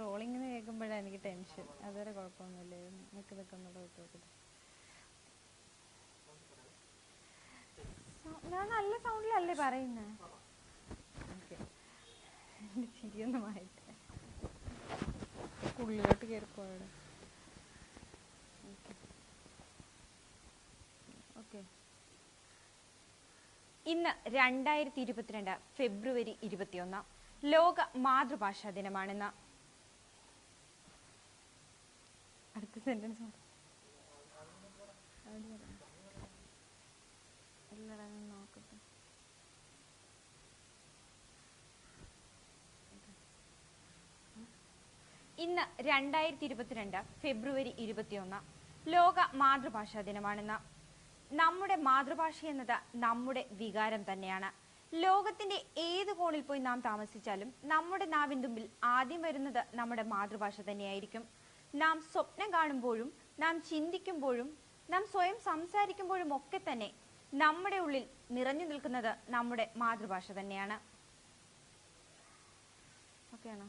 റോളിങ്ങിന് കേൾക്കുമ്പോഴാണ് എനിക്ക് ടെൻഷൻ. അതുവരെ കുഴപ്പമൊന്നുമില്ലായിരുന്നു. നിൽക്കുന്നത് നോക്കട്ടെ. ഞാൻ നല്ല സൗണ്ടിലല്ലേ പറയുന്നത്. ഓക്കെ, എൻ്റെ ചിരിയൊന്നും മാറിയിട്ട് ഉള്ളിലോട്ട് കയറിപ്പോയത്. ഓക്കെ, ഇന്ന് 2022 ഫെബ്രുവരി 21 ലോക മാതൃഭാഷാ ദിനമാണെന്ന്. അടുത്ത സെന്റൻസ് നോക്കട്ടെ. ഇന്ന് 2022 ഫെബ്രുവരി 21 ലോക മാതൃഭാഷാ ദിനമാണെന്ന്. നമ്മുടെ മാതൃഭാഷ എന്നത് നമ്മുടെ വികാരം തന്നെയാണ്. ലോകത്തിന്റെ ഏത് കോണിൽ പോയി നാം താമസിച്ചാലും നമ്മുടെ നാവിൻ തുമ്പിൽ ആദ്യം വരുന്നത് നമ്മുടെ മാതൃഭാഷ തന്നെയായിരിക്കും. നാം സ്വപ്നം കാണുമ്പോഴും നാം ചിന്തിക്കുമ്പോഴും നാം സ്വയം സംസാരിക്കുമ്പോഴും ഒക്കെ തന്നെ നമ്മുടെ ഉള്ളിൽ നിറഞ്ഞു നിൽക്കുന്നത് നമ്മുടെ മാതൃഭാഷ തന്നെയാണ്. ഓക്കെയാണോ?